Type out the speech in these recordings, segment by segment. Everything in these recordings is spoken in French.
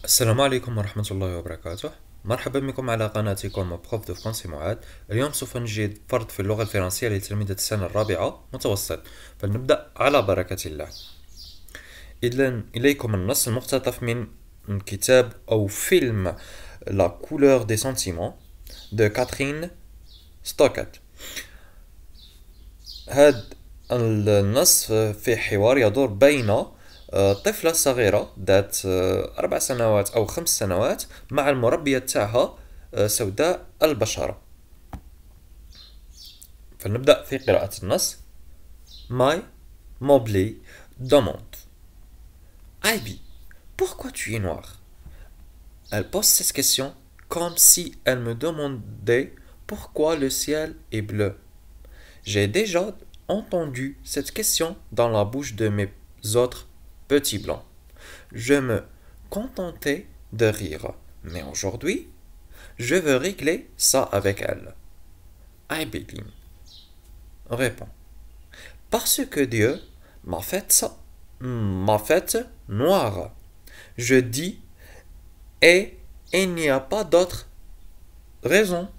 السلام عليكم ورحمة الله وبركاته. مرحبا بكم على قناتكم بروف دو فرنسي معاد. اليوم سوف نجد فرض في اللغة الفرنسية لتلميذة السنة الرابعة متوسط، فلنبدأ على بركة الله. إذن إليكم النص المقتطف من كتاب أو فيلم La couleur des sentiments de Catherine ستوكات. هذا النص في حوار يدور بين طفلة صغيرة ذات 4 سنوات أو 5 سنوات مع المربية تاعها سوداء البشرة. فلنبدأ في قراءة النص. Mai Mobley demande: Ivy, pourquoi tu es noire? Elle pose cette question comme si elle me demandait pourquoi le ciel est bleu. J'ai déjà entendu cette question dans la bouche de mes autres petits blancs. Je me contentais de rire, mais aujourd'hui, je veux régler ça avec elle. Aibelin répond: Parce que Dieu m'a fait noire. Je dis, et il n'y a pas d'autre raison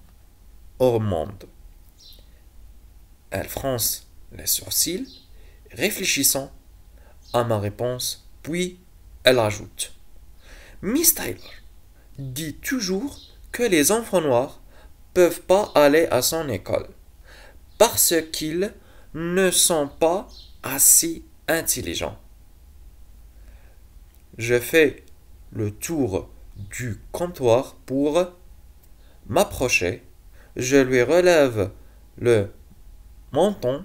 au monde. Elle fronce les sourcils, réfléchissant à ma réponse, puis elle ajoute: Miss Taylor dit toujours que les enfants noirs peuvent pas aller à son école parce qu'ils ne sont pas assez intelligents. Je fais le tour du comptoir pour m'approcher. Je lui relève le menton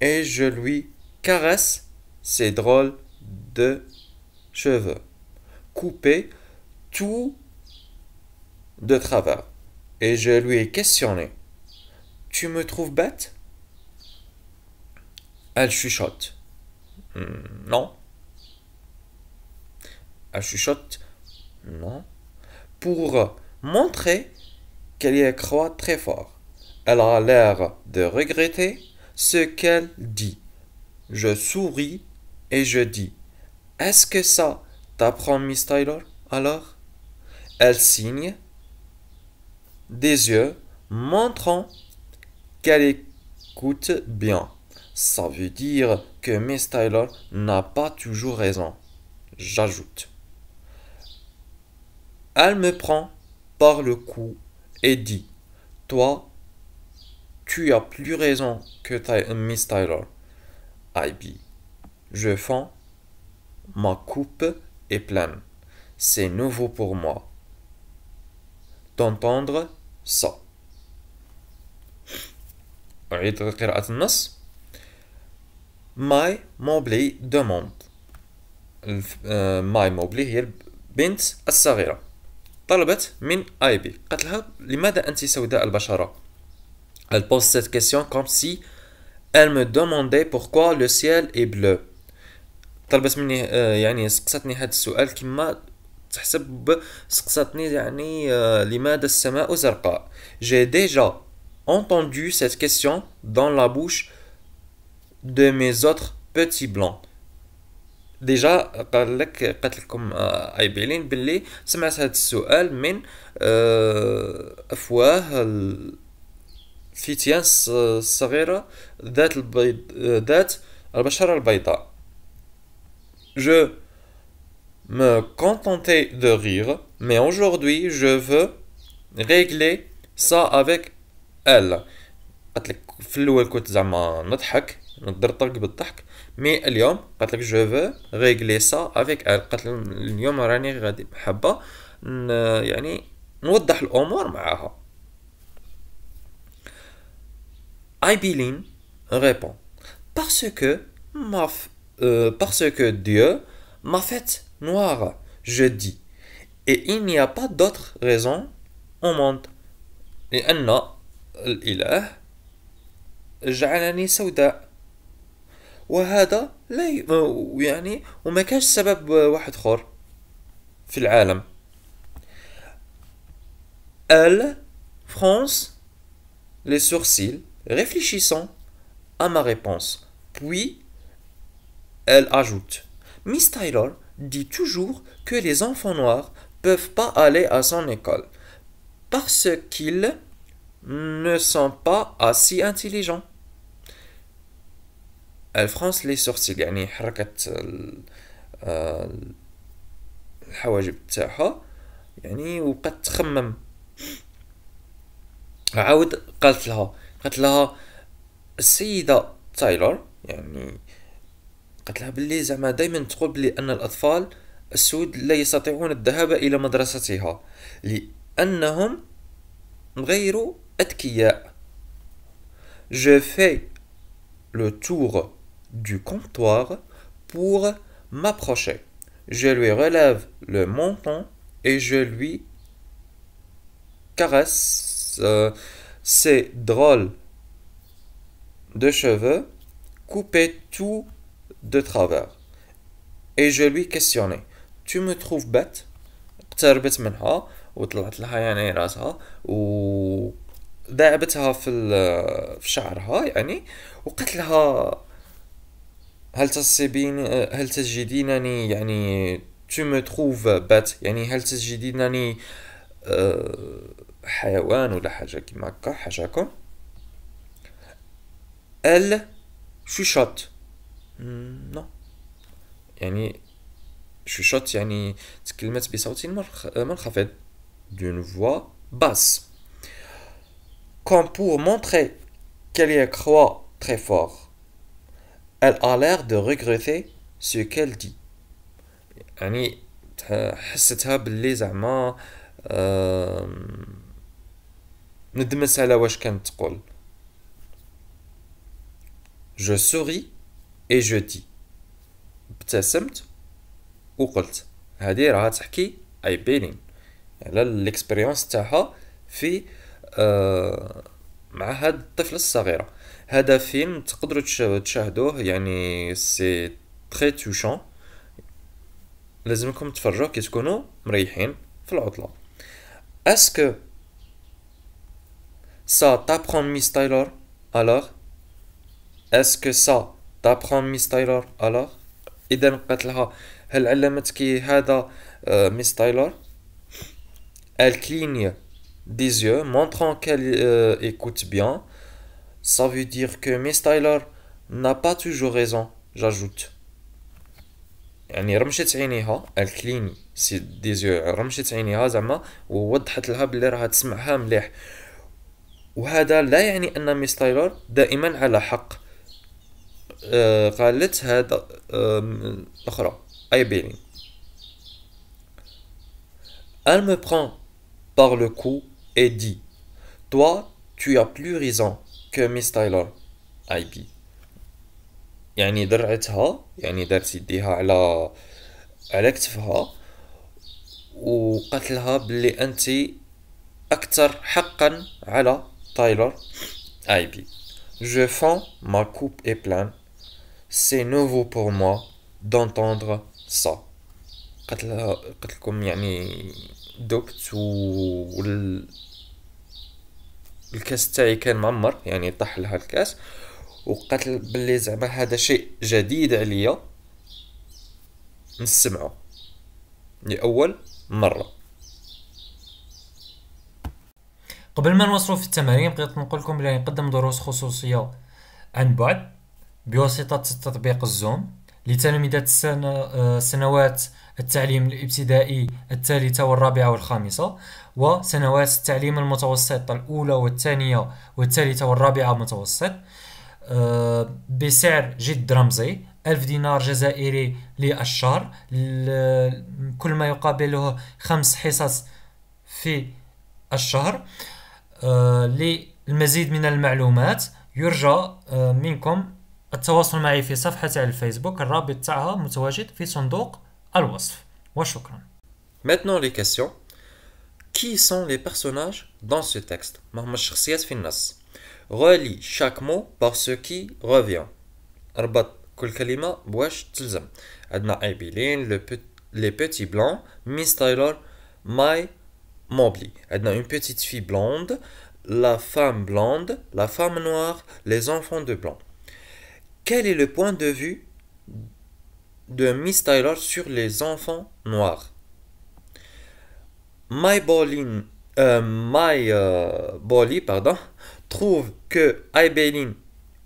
et je lui caresse ses drôles de cheveux coupés tout de travers, et je lui ai questionné: Tu me trouves bête? Elle chuchote: Non. Elle chuchote: Non, pour montrer qu'elle y croit très fort. Elle a l'air de regretter ce qu'elle dit. Je souris et je dis: Est-ce que ça t'apprend, Miss Taylor, alors? Elle signe des yeux, montrant qu'elle écoute bien. Ça veut dire que Miss Taylor n'a pas toujours raison. J'ajoute. Elle me prend par le cou et dit: Toi, tu as plus raison que Miss Taylor. Ivy. Je fends. Ma coupe est pleine. C'est nouveau pour moi d'entendre ça. أعيد قراءة النص. ماي موبلي demande. ماي موبلي هي البنت الصغيرة. طلبت من آيبي، قالت لها: لماذا أنت سوداء البشرة؟ Elle pose cette question comme si elle me demandait pourquoi le ciel est bleu. طلبت مني يعني سقستني هذا السؤال كما تحسب سقستني يعني لماذا السماء زرقاء. J'ai déjà entendu cette question dans la bouche de mes autres petits blancs. ديجا قالت لكم ايبيلين باللي سمعت هذا السؤال من افواه الفتيان الصغيرة ذات البشرة البيضاء. Je me contentais de rire, mais aujourd'hui je veux régler ça avec elle. قالت لك في الاول كنت زعما نضحك نضرطق بالضحك، مي اليوم قالت لك جو فو ريغلي سا افيك ال. قالت اليوم راني غادي حابه يعني نوضح الامور معاها. Aibelin répond: Parce que Dieu m'a fait noire, je dis, et il n'y a pas d'autre raison au monde. لأن الإله جعلني سوداء، وهذا لا يعني وما كانش سبب واحد اخر في العالم. Elle fronce les sourcils, réfléchissant à ma réponse, puis elle ajoute: Miss Taylor dit toujours que les enfants noirs peuvent pas aller à son école parce qu'ils ne sont pas assez intelligents. Elle fronce les sourcils يعني حركت الحواجب تاعها يعني وبقات تخمم. عاود قالت لها السيدة تايلور يعني قالت لها باللي زعما دايما تقول بلي ان الاطفال السود لا يستطيعون الذهاب الى مدرستها لانهم غير اذكياء. Je fais le tour du comptoir pour m'approcher. Je lui relève le menton et je lui caresse ses drôles de cheveux coupés tout de travers. Et je lui questionnais. Tu me trouves bête? اقتربت منها وطلعت لها يعني راسها وداعبتها في شعرها يعني وقالت لها هل تجدينني يعني tu me trouves bête يعني هل تجدينني حيوان ولا حاجة كيما هكا حاجاكم. Elle chuchote. Non. يعني chuchote يعني تكلمت بصوت منخفض d'une voix basse. Comme pour montrer qu'elle y croit très fort. Elle a l'air de regretter ce qu'elle dit. يعني حستها باللي زعما ندمت على واش كانت تقول. Je souris et je dis. ابتسمت وقلت. هذه راها تحكي اي بيلين على الاكسبيريونس تاعها في مع هاد الطفلة الصغيرة. هذا فيلم تقدروا تشاهدوه يعني سي تري توشون. لازمكم تفرجوه كي تكونوا مريحين في العطلة. اسكو ça t'apprend Miss Taylor alors? Est-ce que ça t'apprend Miss Taylor alors? إذا قالت لها هل علمتك هذا Miss Taylor? Elle cligne des yeux montrant qu'elle écoute bien. Ça veut dire que Miss Taylor n'a pas toujours raison, j'ajoute. يعني رمشت عينيها elle cligne des yeux رمشت عينيها زعما ووضحت لها بلي راها تسمعها مليح. وهذا لا يعني أن ميس تايلور دائما على حق. قالت هذا الأخرى أي بيلين. Elle me prend par le cou et dit toi tu as plus raison que Miss Taylor. أي بي يعني درعتها يعني دارت يديها على كتفها وقالت لها بلي أنت أكثر حقا على تايلور. أي بي Je fonds, ma coupe est pleine. C'est nouveau pour moi d'entendre ça. قلت لكم يعني دبت الكاس تاعي كان معمر يعني طاح لها الكاس وقالت بلي زعما هذا شيء جديد عليا نسمعه لأول مرة. قبل ما نوصلوا في التمارين بغيت نقول لكم بلي نقدم دروس خصوصيه عن بعد بواسطه تطبيق الزوم لتلاميذ سنوات التعليم الابتدائي الثالثه والرابعه والخامسه وسنوات التعليم المتوسط الاولى والثانيه والثالثه والرابعه متوسط بسعر جد رمزي 1000 دينار جزائري للشهر كل ما يقابله 5 حصص في الشهر. للمزيد من المعلومات يرجى منكم التواصل معي في صفحة الفيسبوك الرابط تاعها متواجد في صندوق الوصف وشكرا. Maintenant les questions. Qui sont les personnages dans ce texte? ما هما الشخصيات في النص. Relis chaque mot par ce qui revient. ربط كل كلمة بواش تلزم. عندنا أيبيلين les petits blancs Miss Taylor My Mobley. عندنا une petite fille blonde la femme noire les enfants de blanc. Quel est le point de vue de Miss Taylor sur les enfants noirs. Bolly, pardon, trouve que Aibeline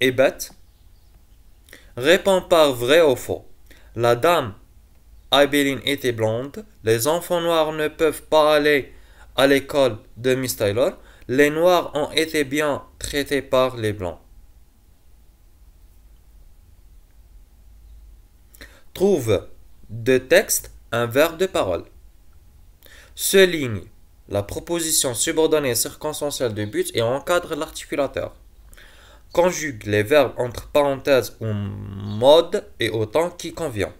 est bête. Répond par vrai ou faux. La dame Aibeline était blonde. Les enfants noirs ne peuvent pas aller à l'école de Miss Taylor. Les noirs ont été bien traités par les blancs. Trouve de texte un verbe de parole. Souligne la proposition subordonnée circonstancielle de but et encadre l'articulateur. Conjugue les verbes entre parenthèses au mode et au temps qui convient.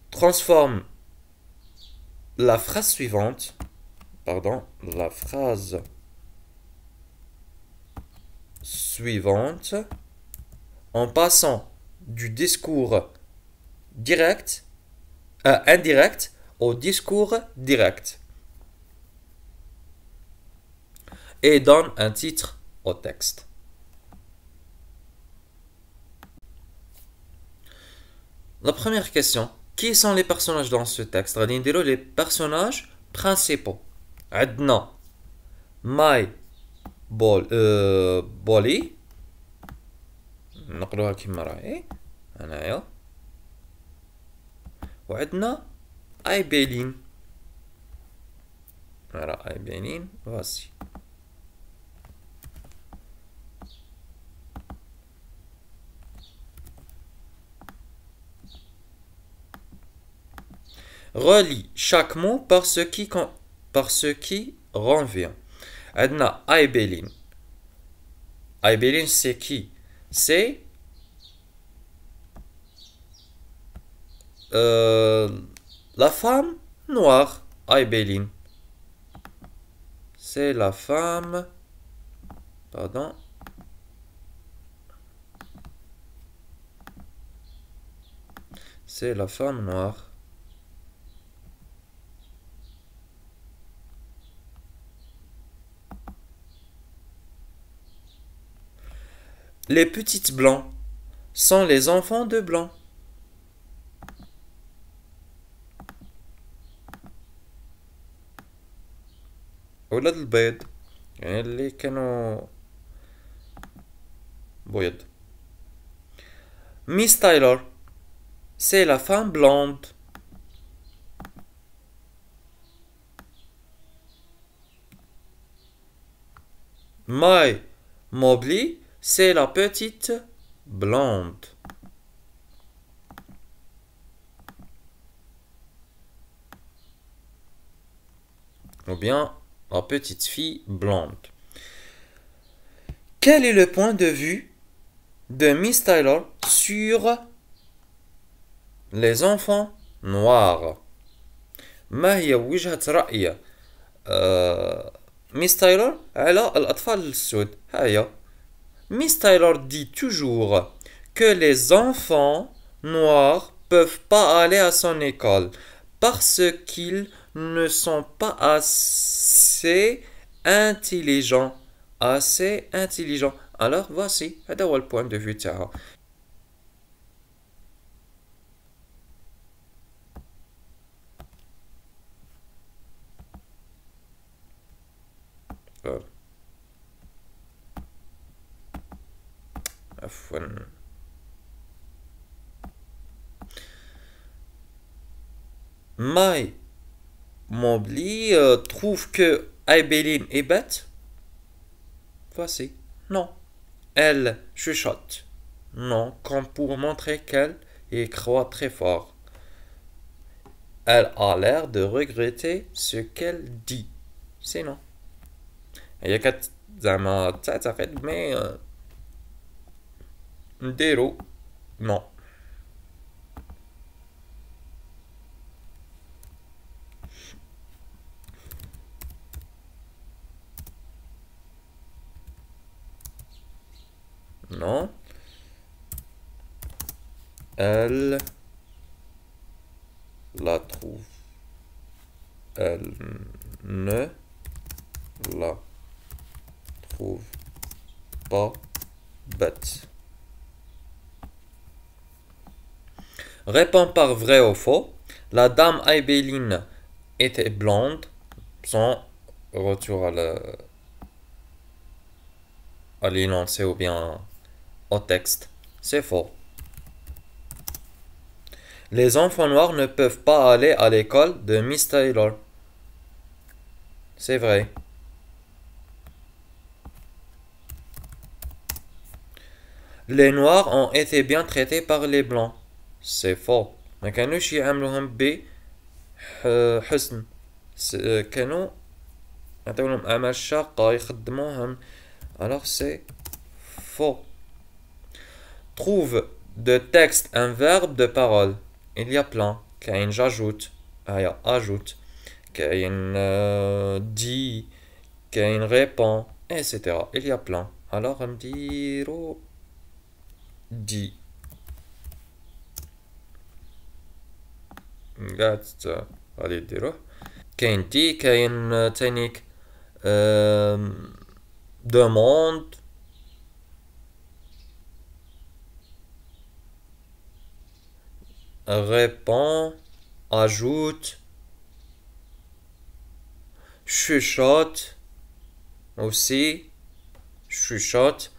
Transforme la phrase suivante, en passant du discours indirect au discours direct et donne un titre au texte. La première question, qui sont les personnages dans ce texte? غادي نديرو les personnages principaux. عندنا بولي نقلوها كما راهي هنايا، وعندنا ايبيلين. راه ايبيلين voici. Relie chaque mot par ce qui revient. عندنا Aibeline. Aibeline c'est qui? C'est la femme noire. Aibeline. C'est la femme... Pardon. C'est la femme noire. Les petites blancs sont les enfants de blancs. ولاد البيض يعني اللي كانوا بيض. Miss Taylor, c'est la femme blonde. My Mobley, c'est la petite blonde. Ou bien la petite fille blonde. Quel est le point de vue de Miss Taylor sur les enfants noirs? ما هي وجهة رأي Miss Taylor على الأطفال السود؟ هيا. Miss Taylor dit toujours que les enfants noirs peuvent pas aller à son école parce qu'ils ne sont pas assez intelligents. Assez intelligents. Alors voici, هذا هو البوان دو فيو تاعها. عفوا. My Mobley trouve que Aibeline est bête. Voici. Non. Elle chuchote. Non, comme pour montrer qu'elle y croit très fort. Elle a l'air de regretter ce qu'elle dit. C'est non. هي كانت زعما تعتقد مي نديرو non. Non. Elle la trouve. Elle ne la trouve pas bête. Réponds par vrai ou faux. La dame Aibéline était blonde. Sans retour à l'énoncé ou bien au texte. C'est faux. Les enfants noirs ne peuvent pas aller à l'école de Miss Taylor. C'est vrai. Les noirs ont été bien traités par les blancs. C'est faux. ما كانوش يعاملوهم بحسن. كانوا يعطيولهم أعمال شاقة يخدموهم. Alors c'est faux. Trouve de texte un verbe de parole. Il y a plein. كاين j'ajoute. Ajoute. كاين dit. كاين répond. Etc. Il y a plein. Alors نديرو dit. قاعد غادي ديروه. كاين دي كاين تانيك demande. Répond. Ajoute. Chuchote. Aussi. Chuchote.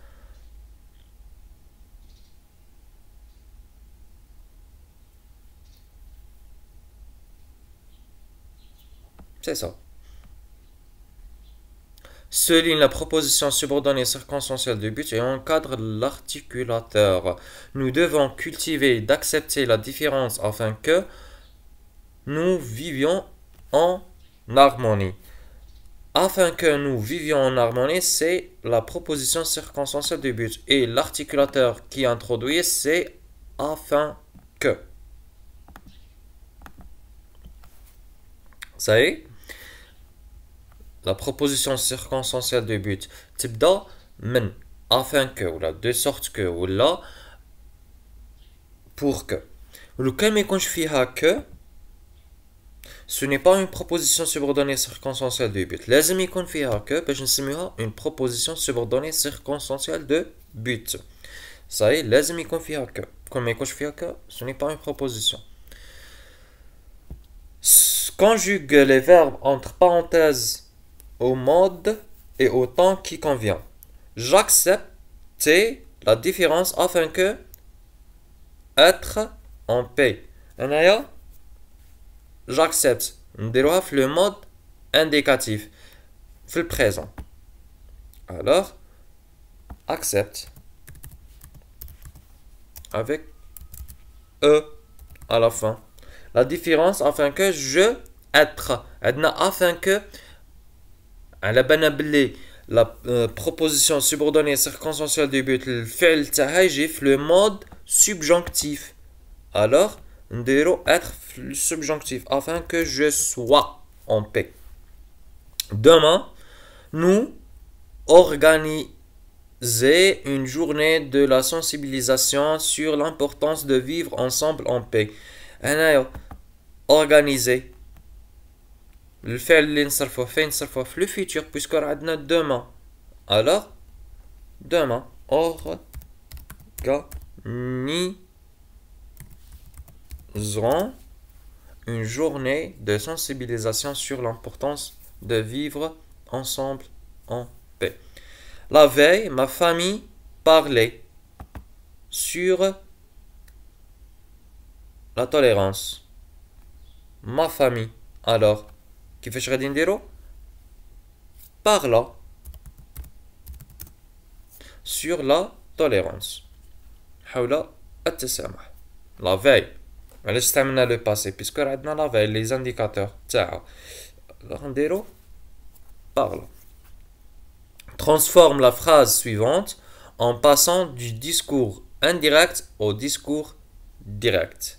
C'est ça. Souligne la proposition subordonnée circonstancielle du but et encadre l'articulateur. Nous devons cultiver d'accepter la différence afin que nous vivions en harmonie. Afin que nous vivions en harmonie, c'est la proposition circonstancielle du but. Et l'articulateur qui introduit, c'est afin que. Ça y est? La proposition circonstancielle du but تبدا من afin que ou de sorte que ou là pour que. لو كان ما يكونش فيها que ce n'est pas une proposition subordonnée circonstancielle du but. لازم يكون فيها que باش نسميوها une proposition subordonnée circonstancielle de but. Ça y est, لازم يكون فيها que. كون ما يكونش فيها que ce n'est pas une proposition. Conjugue les verbes entre parenthèses au mode et au temps qui convient. J'accepte la différence afin que être en paix. J'accepte. نديروها في le mode indicatif في le présent. Alors accepte avec e à la fin. La différence afin que je être. afin que على بالنا بلي la proposition subordonnée circonstancielle du but الفعل تاعها يجي في le mode subjonctif. Alors نديرو être le subjonctif afin que je sois en paix. Demain, nous organiser une journée de la sensibilisation sur l'importance de vivre ensemble en paix. Organiser. الفعل اللي نصرفوه فين نصرفوه في le futur puisque راه عندنا demain. Alors demain organiserons une journée de sensibilisation sur l'importance de vivre ensemble en paix. La veille, ma famille parlait sur la tolérance. Ma famille. Alors كيفاش غادي نديرو parla sur la tolérance حول التسامح. la veille علاش استعملنا لو باسي بيسكو عندنا la veille les indicateurs تاعها غنديرو parla. Transforme la phrase suivante en passant du discours indirect au discours direct.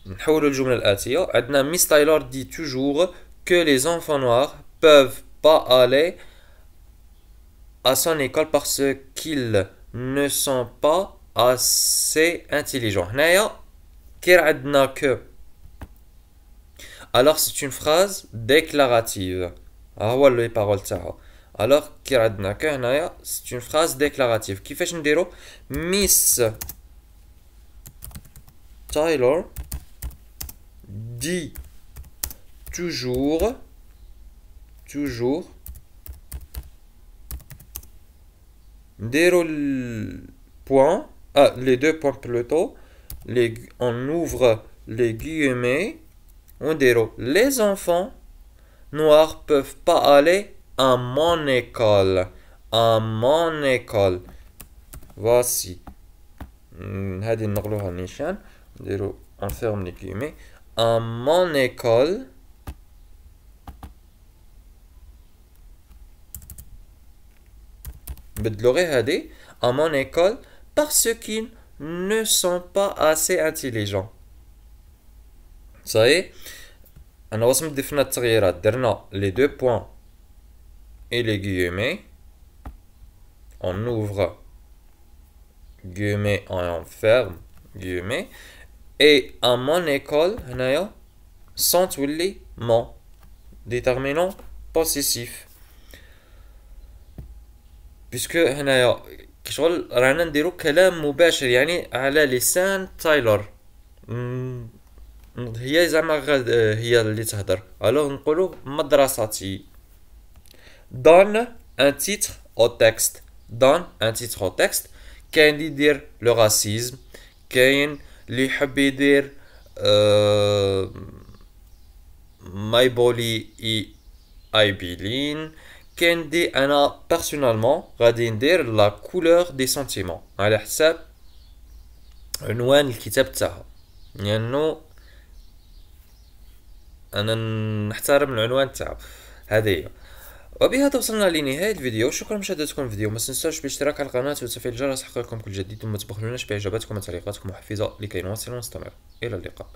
نحولوا الجملة الآتية. عندنا Miss Taylor dit toujours que les enfants noirs peuvent pas aller à son école parce qu'ils ne sont pas assez intelligents. هنايا كي عندنا que. Alors c'est une phrase déclarative. هو les paroles تاعها. Alors كي عندنا que هنايا c'est une phrase déclarative. كيفاش نديرو Miss Taylor dit toujours نديروا point, les deux points plutôt, on ouvre les guillemets, on dirait les enfants noirs peuvent pas aller à mon école. À mon école. Voici. هذه نغلوها النيشان. نديرو on ferme les guillemets. À mon école. بدلو غير هذه. À mon école parce qu'ils ne sont pas assez intelligents. Ça y est. أنا وصلت ضفنا التغييرات درنا les deux points et les guillemets. On ouvre guillemets, on ferme guillemets. Et à mon école, هنايا sans تولي mon déterminant possessif. puisque هنايا كشغل رانا نديرو كلام مباشر يعني على لسان تايلور. هي زعما هي اللي تهدر. الوغ نقولو مدرستي. donne un titre au texte. donne un titre au texte. كاين اللي يدير لو راسيزم، كاين اللي يحب يدير ماي بولي اي بيلين، كاين دي انا بيرسونالمون غادي ندير لا كولور دي سنتيمون على حساب عنوان الكتاب تاعها، لانه انا نحترم العنوان تاعو. هذه هي. وبهذا وصلنا لنهاية الفيديو. شكرا لمشاهدتكم الفيديو. ما تنساوش بالاشتراك على القناة وتفعيل الجرس حق لكم كل جديد، وما تبخلوناش باعجاباتكم وتعليقاتكم محفزة لكي نواصل ونستمر. الى اللقاء.